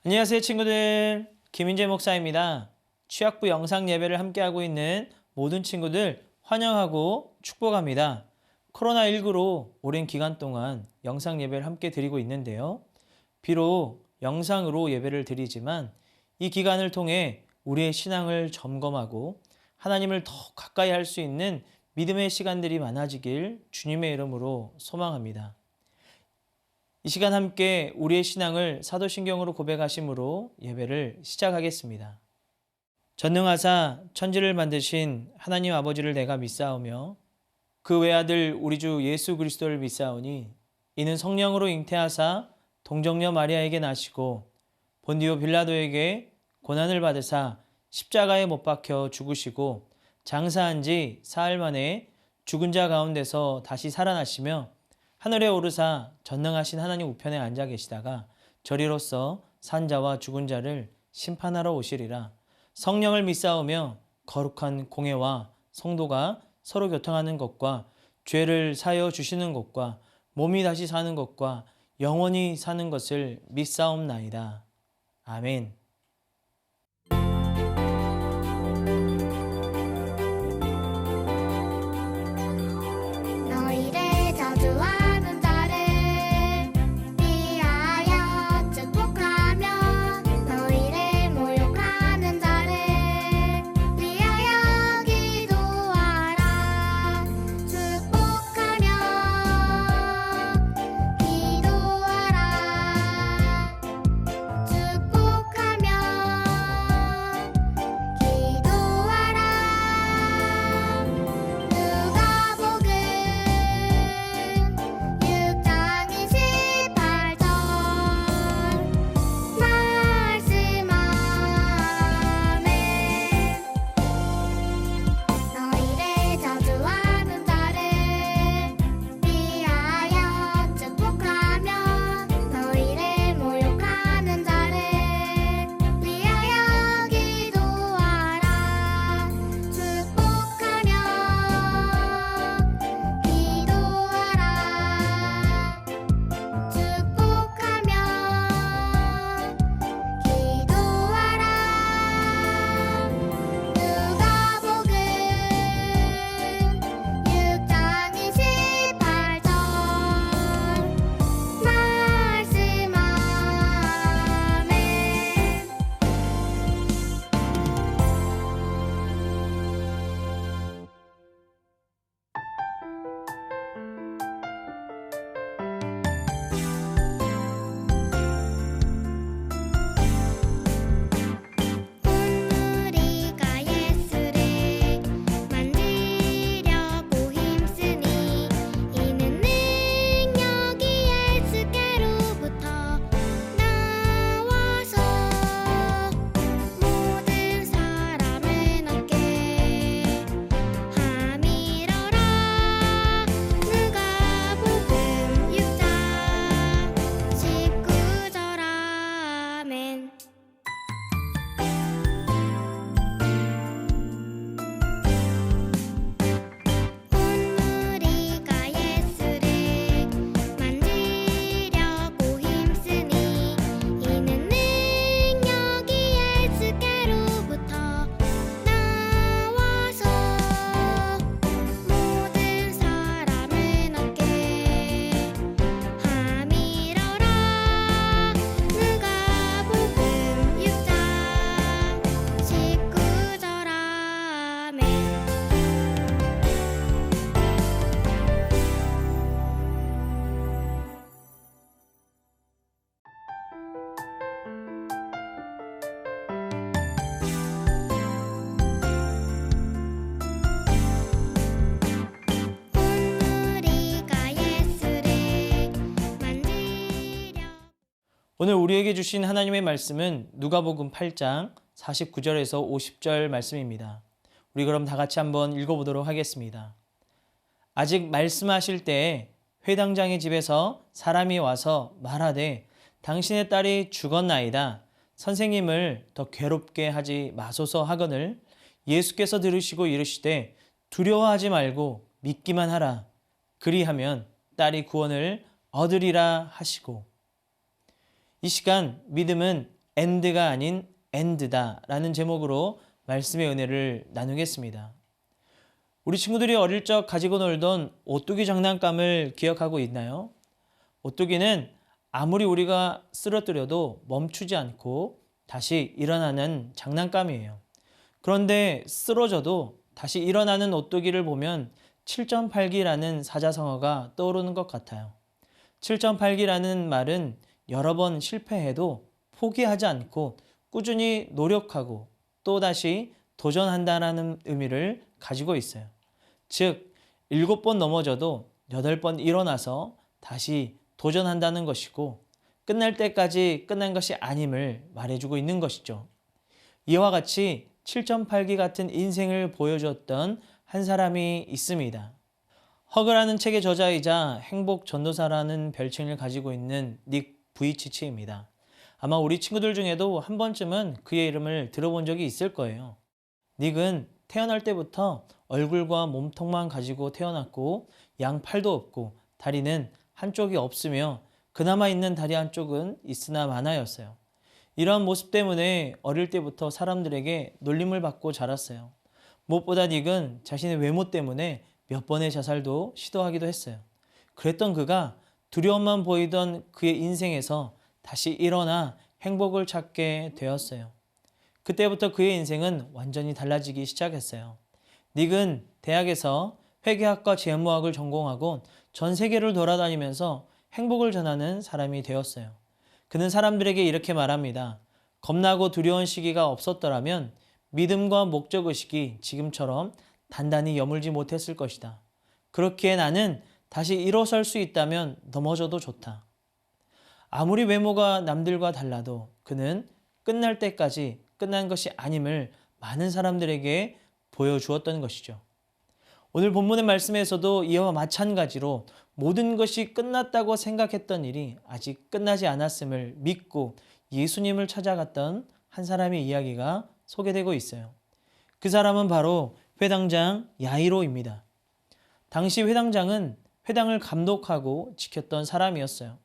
안녕하세요 친구들, 김인재 목사입니다. 취학부 영상 예배를 함께하고 있는 모든 친구들 환영하고 축복합니다. 코로나19로 오랜 기간 동안 영상 예배를 함께 드리고 있는데요. 비록 영상으로 예배를 드리지만 이 기간을 통해 우리의 신앙을 점검하고 하나님을 더 가까이 할 수 있는 믿음의 시간들이 많아지길 주님의 이름으로 소망합니다. 이 시간 함께 우리의 신앙을 사도신경으로 고백하심으로 예배를 시작하겠습니다. 전능하사 천지를 만드신 하나님 아버지를 내가 믿사오며 그 외아들 우리 주 예수 그리스도를 믿사오니 이는 성령으로 잉태하사 동정녀 마리아에게 나시고 본디오 빌라도에게 고난을 받으사 십자가에 못 박혀 죽으시고 장사한 지 사흘 만에 죽은 자 가운데서 다시 살아나시며 하늘에 오르사 전능하신 하나님 우편에 앉아 계시다가 저리로서 산자와 죽은 자를 심판하러 오시리라. 성령을 믿사오며 거룩한 공회와 성도가 서로 교통하는 것과 죄를 사여 주시는 것과 몸이 다시 사는 것과 영원히 사는 것을 믿사옵나이다. 아멘. 너희를 저주하는 자를 위하여 축복하며 너희를 모욕하는 자를 위하여 기도하라. 축복하며 기도하라. 축복하며 기도하라. 누가복음 6장 28절 말씀 아멘. 너희를 저주하는 자를 위하여 축복하며 너희를 모욕하는 자를 위하여 기도하라. 축복하며 기도하라. 축복하며 기도하라. 누가복음 6장 28절 말씀 아멘. 우리가 예수를 만지려고 힘쓰니 이는 능력이 예수께로부터 나와서 모든 사람을 낫게 함이러라. 누가복음 6장 19절 아멘. 우리가 예수를 만지려고 힘쓰니 이는 능력이 예수께로부터 나와서 모든 사람을 낫게 함이러라. 누가복음 6장 19절 아멘. 우리가 예수를 만지려 오늘 우리에게 주신 하나님의 말씀은 누가복음 8장 49절에서 50절 말씀입니다. 우리 그럼 다 같이 한번 읽어보도록 하겠습니다. 아직 말씀하실 때에 회당장의 집에서 사람이 와서 말하되 당신의 딸이 죽었나이다. 선생님을 더 괴롭게 하지 마소서 하거늘 예수께서 들으시고 이르시되 두려워하지 말고 믿기만 하라. 그리하면 딸이 구원을 얻으리라 하시고. 이 시간 믿음은 end가 아닌 end다 라는 제목으로 말씀의 은혜를 나누겠습니다. 우리 친구들이 어릴 적 가지고 놀던 오뚜기 장난감을 기억하고 있나요? 오뚜기는 아무리 우리가 쓰러뜨려도 멈추지 않고 다시 일어나는 장난감이에요. 그런데 쓰러져도 다시 일어나는 오뚜기를 보면 7.8기라는 사자성어가 떠오르는 것 같아요. 7.8기라는 말은 여러 번 실패해도 포기하지 않고 꾸준히 노력하고 또다시 도전한다는 의미를 가지고 있어요. 즉, 7번 넘어져도 8번 일어나서 다시 도전한다는 것이고 끝날 때까지 끝난 것이 아님을 말해주고 있는 것이죠. 이와 같이 7.8기 같은 인생을 보여주었던 한 사람이 있습니다. 허그라는 책의 저자이자 행복 전도사라는 별칭을 가지고 있는 닉 부이치치입니다. 아마 우리 친구들 중에도 한 번쯤은 그의 이름을 들어본 적이 있을 거예요. 닉은 태어날 때부터 얼굴과 몸통만 가지고 태어났고 양팔도 없고 다리는 한쪽이 없으며 그나마 있는 다리 한쪽은 있으나 마나였어요. 이러한 모습 때문에 어릴 때부터 사람들에게 놀림을 받고 자랐어요. 무엇보다 닉은 자신의 외모 때문에 몇 번의 자살도 시도하기도 했어요. 그랬던 그가 두려움만 보이던 그의 인생에서 다시 일어나 행복을 찾게 되었어요. 그때부터 그의 인생은 완전히 달라지기 시작했어요. 닉은 대학에서 회계학과 재무학을 전공하고 전 세계를 돌아다니면서 행복을 전하는 사람이 되었어요. 그는 사람들에게 이렇게 말합니다. 겁나고 두려운 시기가 없었더라면 믿음과 목적의식이 지금처럼 단단히 여물지 못했을 것이다. 그렇기에 나는 다시 일어설 수 있다면 넘어져도 좋다. 아무리 외모가 남들과 달라도 그는 끝날 때까지 끝난 것이 아님을 많은 사람들에게 보여주었던 것이죠. 오늘 본문의 말씀에서도 이와 마찬가지로 모든 것이 끝났다고 생각했던 일이 아직 끝나지 않았음을 믿고 예수님을 찾아갔던 한 사람의 이야기가 소개되고 있어요. 그 사람은 바로 회당장 야이로입니다. 당시 회당장은 회당을 감독하고 지켰던 사람이었어요.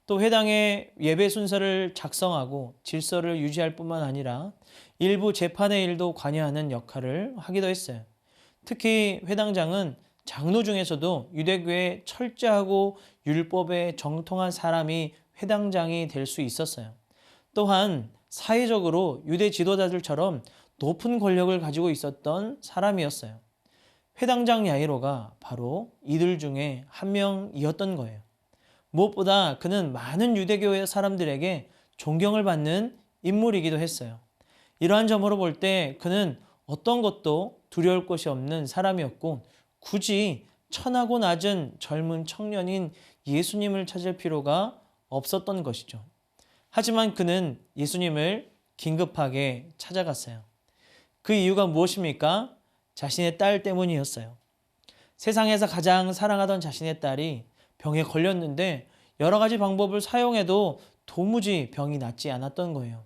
또 회당의 예배 순서를 작성하고 질서를 유지할 뿐만 아니라 일부 재판의 일도 관여하는 역할을 하기도 했어요. 특히 회당장은 장로 중에서도 유대교의 철저하고 율법에 정통한 사람이 회당장이 될 수 있었어요. 또한 사회적으로 유대 지도자들처럼 높은 권력을 가지고 있었던 사람이었어요. 회당장 야이로가 바로 이들 중에 한 명이었던 거예요. 무엇보다 그는 많은 유대교의 사람들에게 존경을 받는 인물이기도 했어요. 이러한 점으로 볼 때 그는 어떤 것도 두려울 것이 없는 사람이었고 굳이 천하고 낮은 젊은 청년인 예수님을 찾을 필요가 없었던 것이죠. 하지만 그는 예수님을 긴급하게 찾아갔어요. 그 이유가 무엇입니까? 자신의 딸 때문이었어요. 세상에서 가장 사랑하던 자신의 딸이 병에 걸렸는데 여러 가지 방법을 사용해도 도무지 병이 낫지 않았던 거예요.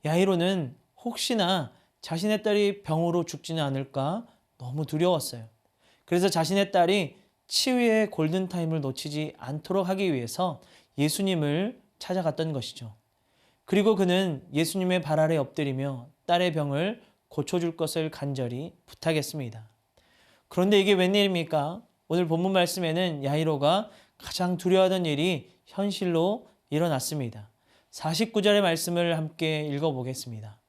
야이로는 혹시나 자신의 딸이 병으로 죽지는 않을까 너무 두려웠어요. 그래서 자신의 딸이 치유의 골든타임을 놓치지 않도록 하기 위해서 예수님을 찾아갔던 것이죠. 그리고 그는 예수님의 발 아래 엎드리며 딸의 병을 고쳐줄 것을 간절히 부탁했습니다. 그런데 이게 웬일입니까? 오늘 본문 말씀에는 야이로가 가장 두려워하던 일이 현실로 일어났습니다. 49절의 말씀을 함께 읽어보겠습니다.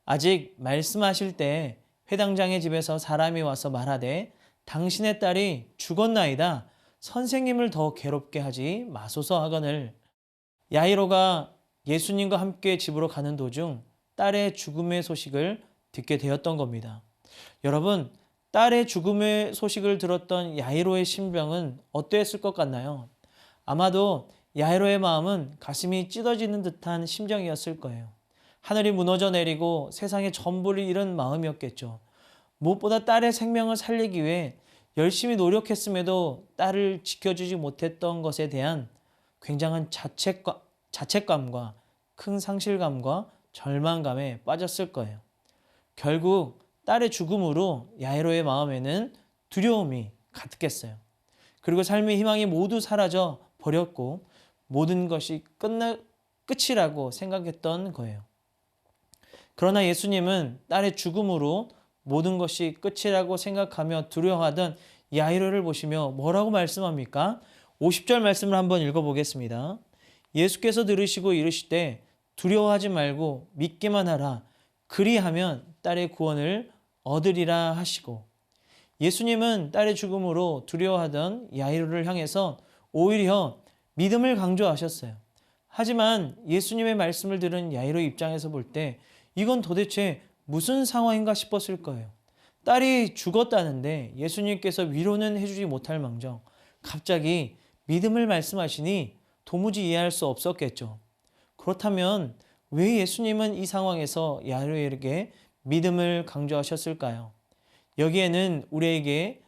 아직 말씀하실 때 회당장의 집에서 사람이 와서 말하되 당신의 딸이 죽었나이다. 선생님을 더 괴롭게 하지 마소서 하거늘. 야이로가 예수님과 함께 집으로 가는 도중 딸의 죽음의 소식을 듣게 되었던 겁니다. 여러분, 딸의 죽음의 소식을 들었던 야이로의 심정은 어땠을 것 같나요? 아마도 야이로의 마음은 가슴이 찢어지는 듯한 심정이었을 거예요. 하늘이 무너져 내리고 세상의 전부를 잃은 마음이었겠죠. 무엇보다 딸의 생명을 살리기 위해 열심히 노력했음에도 딸을 지켜주지 못했던 것에 대한 굉장한 자책감과 큰 상실감과 절망감에 빠졌을 거예요. 결국 딸의 죽음으로 야이로의 마음에는 두려움이 가득했어요. 그리고 삶의 희망이 모두 사라져 버렸고 모든 것이 끝이라고 생각했던 거예요. 그러나 예수님은 딸의 죽음으로 모든 것이 끝이라고 생각하며 두려워하던 야이로를 보시며 뭐라고 말씀합니까? 50절 말씀을 한번 읽어보겠습니다. 예수께서 들으시고 이르시되 두려워하지 말고 믿기만 하라. 그리하면 딸의 구원을 얻으리라 하시고, 예수님은 딸의 죽음으로 두려워하던 야이로를 향해서 오히려 믿음을 강조하셨어요. 하지만 예수님의 말씀을 들은 야이로 입장에서 볼 때 이건 도대체 무슨 상황인가 싶었을 거예요. 딸이 죽었다는데 예수님께서 위로는 해주지 못할 망정 갑자기 믿음을 말씀하시니 도무지 이해할 수 없었겠죠. 그렇다면 왜 예수님은 이 상황에서 야이로에게 믿음을 강조하셨을까요? 여기에는 우리에게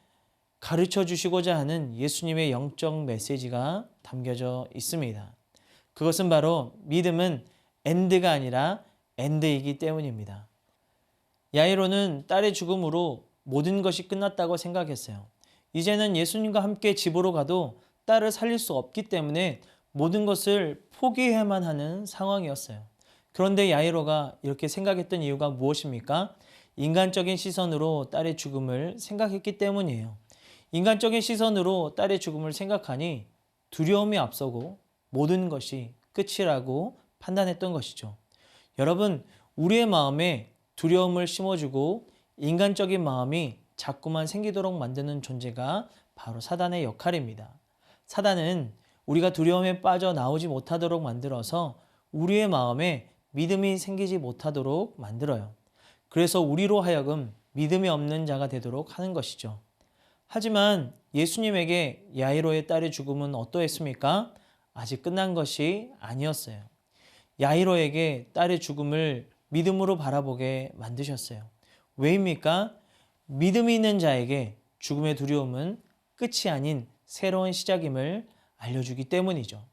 가르쳐 주시고자 하는 예수님의 영적 메시지가 담겨져 있습니다. 그것은 바로 믿음은 엔드가 아니라 엔드이기 때문입니다. 야이로는 딸의 죽음으로 모든 것이 끝났다고 생각했어요. 이제는 예수님과 함께 집으로 가도 딸을 살릴 수 없기 때문에 모든 것을 포기해야만 하는 상황이었어요. 그런데 야이로가 이렇게 생각했던 이유가 무엇입니까? 인간적인 시선으로 딸의 죽음을 생각했기 때문이에요. 인간적인 시선으로 딸의 죽음을 생각하니 두려움이 앞서고 모든 것이 끝이라고 판단했던 것이죠. 여러분, 우리의 마음에 두려움을 심어주고 인간적인 마음이 자꾸만 생기도록 만드는 존재가 바로 사단의 역할입니다. 사단은 우리가 두려움에 빠져나오지 못하도록 만들어서 우리의 마음에 믿음이 생기지 못하도록 만들어요. 그래서 우리로 하여금 믿음이 없는 자가 되도록 하는 것이죠. 하지만 예수님에게 야이로의 딸의 죽음은 어떠했습니까? 아직 끝난 것이 아니었어요. 야이로에게 딸의 죽음을 믿음으로 바라보게 만드셨어요. 왜입니까? 믿음이 있는 자에게 죽음의 두려움은 끝이 아닌 새로운 시작임을 알려주기 때문이죠.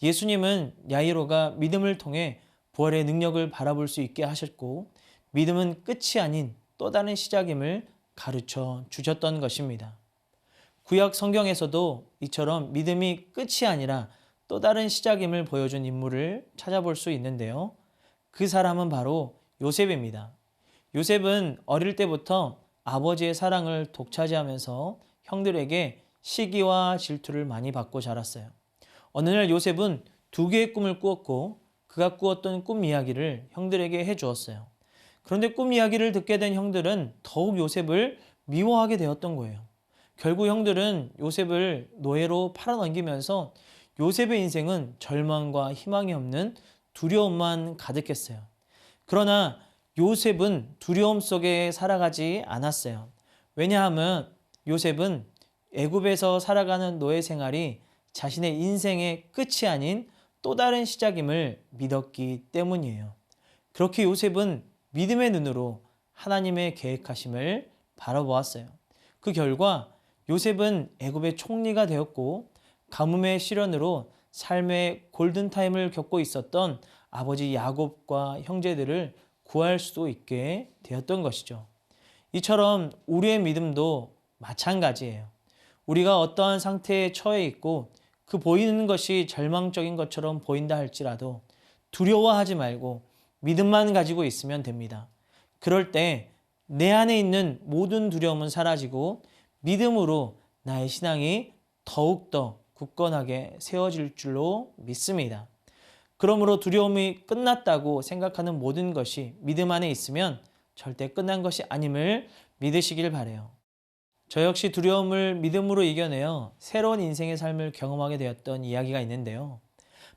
예수님은 야이로가 믿음을 통해 부활의 능력을 바라볼 수 있게 하셨고, 믿음은 끝이 아닌 또 다른 시작임을 가르쳐 주셨던 것입니다. 구약 성경에서도 이처럼 믿음이 끝이 아니라 또 다른 시작임을 보여준 인물을 찾아볼 수 있는데요. 그 사람은 바로 요셉입니다. 요셉은 어릴 때부터 아버지의 사랑을 독차지하면서 형들에게 시기와 질투를 많이 받고 자랐어요. 어느 날 요셉은 두 개의 꿈을 꾸었고 그가 꾸었던 꿈 이야기를 형들에게 해주었어요. 그런데 꿈 이야기를 듣게 된 형들은 더욱 요셉을 미워하게 되었던 거예요. 결국 형들은 요셉을 노예로 팔아넘기면서 요셉의 인생은 절망과 희망이 없는 두려움만 가득했어요. 그러나 요셉은 두려움 속에 살아가지 않았어요. 왜냐하면 요셉은 애굽에서 살아가는 노예 생활이 자신의 인생의 끝이 아닌 또 다른 시작임을 믿었기 때문이에요. 그렇게 요셉은 믿음의 눈으로 하나님의 계획하심을 바라보았어요. 그 결과 요셉은 애굽의 총리가 되었고, 가뭄의 시련으로 삶의 골든타임을 겪고 있었던 아버지 야곱과 형제들을 구할 수도 있게 되었던 것이죠. 이처럼 우리의 믿음도 마찬가지예요. 우리가 어떠한 상태에 처해 있고 그 보이는 것이 절망적인 것처럼 보인다 할지라도 두려워하지 말고 믿음만 가지고 있으면 됩니다. 그럴 때 내 안에 있는 모든 두려움은 사라지고 믿음으로 나의 신앙이 더욱더 굳건하게 세워질 줄로 믿습니다. 그러므로 두려움이 끝났다고 생각하는 모든 것이 믿음 안에 있으면 절대 끝난 것이 아님을 믿으시길 바라요. 저 역시 두려움을 믿음으로 이겨내어 새로운 인생의 삶을 경험하게 되었던 이야기가 있는데요.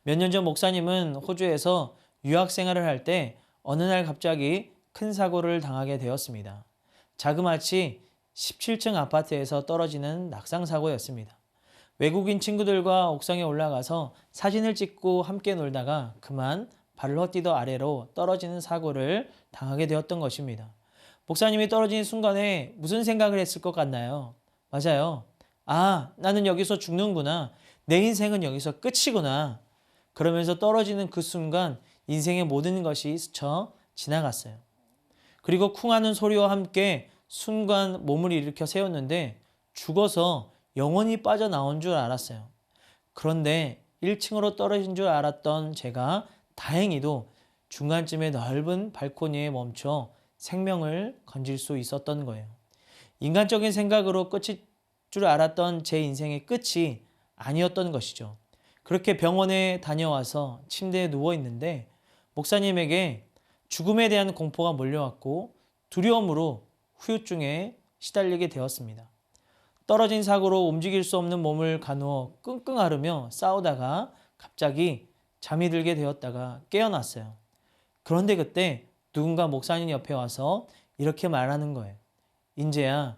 몇 년 전 목사님은 호주에서 유학 생활을 할 때 어느 날 갑자기 큰 사고를 당하게 되었습니다. 자그마치 17층 아파트에서 떨어지는 낙상 사고였습니다. 외국인 친구들과 옥상에 올라가서 사진을 찍고 함께 놀다가 그만 발을 헛디뎌 아래로 떨어지는 사고를 당하게 되었던 것입니다. 목사님이 떨어지는 순간에 무슨 생각을 했을 것 같나요? 맞아요. 아, 나는 여기서 죽는구나. 내 인생은 여기서 끝이구나. 그러면서 떨어지는 그 순간 인생의 모든 것이 스쳐 지나갔어요. 그리고 쿵 하는 소리와 함께 순간 몸을 일으켜 세웠는데 죽어서 영혼이 빠져나온 줄 알았어요. 그런데 1층으로 떨어진 줄 알았던 제가 다행히도 중간쯤에 넓은 발코니에 멈춰 생명을 건질 수 있었던 거예요. 인간적인 생각으로 끝일 줄 알았던 제 인생의 끝이 아니었던 것이죠. 그렇게 병원에 다녀와서 침대에 누워 있는데 목사님에게 죽음에 대한 공포가 몰려왔고 두려움으로 후유증에 시달리게 되었습니다. 떨어진 사고로 움직일 수 없는 몸을 가누어 끙끙 앓으며 싸우다가 갑자기 잠이 들게 되었다가 깨어났어요. 그런데 그때 누군가 목사님 옆에 와서 이렇게 말하는 거예요. 인재야,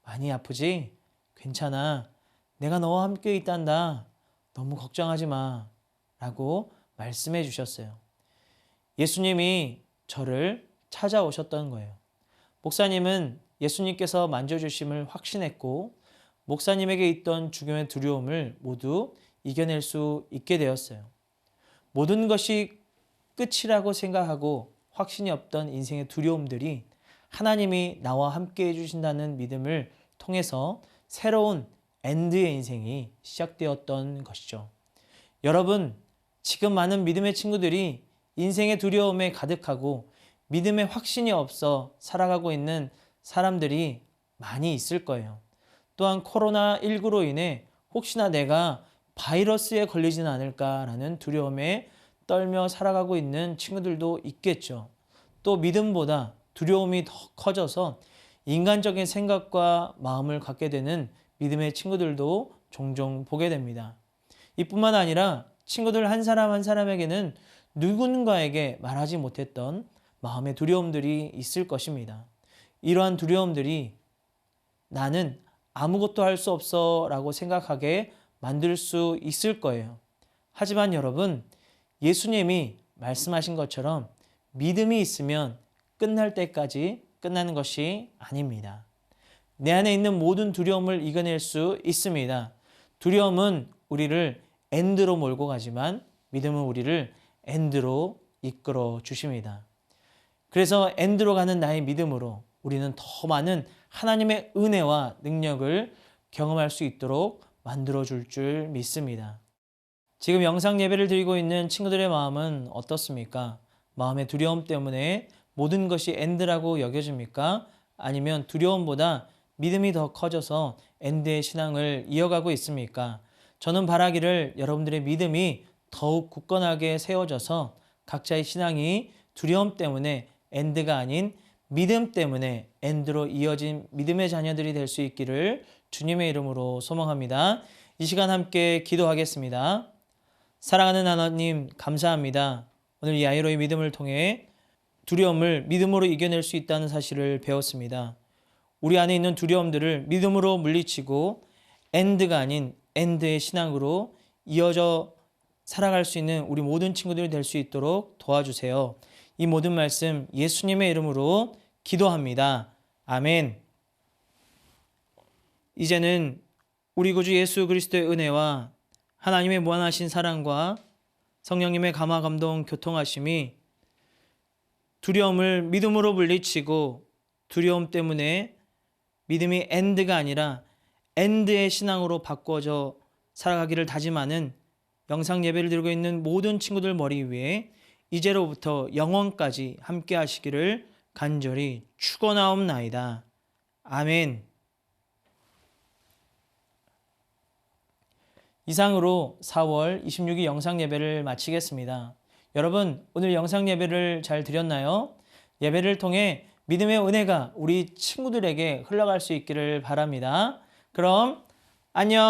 많이 아프지? 괜찮아. 내가 너와 함께 있단다. 너무 걱정하지 마. 라고 말씀해 주셨어요. 예수님이 저를 찾아오셨던 거예요. 목사님은 예수님께서 만져주심을 확신했고 목사님에게 있던 죽음의 두려움을 모두 이겨낼 수 있게 되었어요. 모든 것이 끝이라고 생각하고 확신이 없던 인생의 두려움들이 하나님이 나와 함께 해주신다는 믿음을 통해서 새로운 엔드의 인생이 시작되었던 것이죠. 여러분, 지금 많은 믿음의 친구들이 인생의 두려움에 가득하고 믿음의 확신이 없어 살아가고 있는 사람들이 많이 있을 거예요. 또한 코로나19로 인해 혹시나 내가 바이러스에 걸리진 않을까라는 두려움에 떨며 살아가고 있는 친구들도 있겠죠. 또 믿음보다 두려움이 더 커져서 인간적인 생각과 마음을 갖게 되는 믿음의 친구들도 종종 보게 됩니다. 이뿐만 아니라 친구들 한 사람 한 사람에게는 누군가에게 말하지 못했던 마음의 두려움들이 있을 것입니다. 이러한 두려움들이 나는 아무것도 할 수 없어 라고 생각하게 만들 수 있을 거예요. 하지만 여러분, 예수님이 말씀하신 것처럼 믿음이 있으면 끝날 때까지 끝나는 것이 아닙니다. 내 안에 있는 모든 두려움을 이겨낼 수 있습니다. 두려움은 우리를 엔드로 몰고 가지만 믿음은 우리를 엔드로 이끌어 주십니다. 그래서 엔드로 가는 나의 믿음으로 우리는 더 많은 하나님의 은혜와 능력을 경험할 수 있도록 만들어줄 줄 믿습니다. 지금 영상 예배를 드리고 있는 친구들의 마음은 어떻습니까? 마음의 두려움 때문에 모든 것이 엔드라고 여겨집니까? 아니면 두려움보다 믿음이 더 커져서 엔드의 신앙을 이어가고 있습니까? 저는 바라기를 여러분들의 믿음이 더욱 굳건하게 세워져서 각자의 신앙이 두려움 때문에 엔드가 아닌 믿음 때문에 엔드로 이어진 믿음의 자녀들이 될 수 있기를 주님의 이름으로 소망합니다. 이 시간 함께 기도하겠습니다. 사랑하는 하나님, 감사합니다. 오늘 이 아이로의 믿음을 통해 두려움을 믿음으로 이겨낼 수 있다는 사실을 배웠습니다. 우리 안에 있는 두려움들을 믿음으로 물리치고 엔드가 아닌 엔드의 신앙으로 이어져 살아갈 수 있는 우리 모든 친구들이 될 수 있도록 도와주세요. 이 모든 말씀 예수님의 이름으로 기도합니다. 아멘. 이제는 우리 구주 예수 그리스도의 은혜와 하나님의 무한하신 사랑과 성령님의 감화 감동 교통하심이 두려움을 믿음으로 물리치고 두려움 때문에 믿음이 엔드가 아니라 엔드의 신앙으로 바꿔져 살아가기를 다짐하는 영상 예배를 드리고 있는 모든 친구들 머리 위에 이제로부터 영원까지 함께 하시기를 간절히 축원하옵나이다. 아멘. 이상으로 4월 26일 영상 예배를 마치겠습니다. 여러분, 오늘 영상 예배를 잘 드렸나요? 예배를 통해 믿음의 은혜가 우리 친구들에게 흘러갈 수 있기를 바랍니다. 그럼 안녕.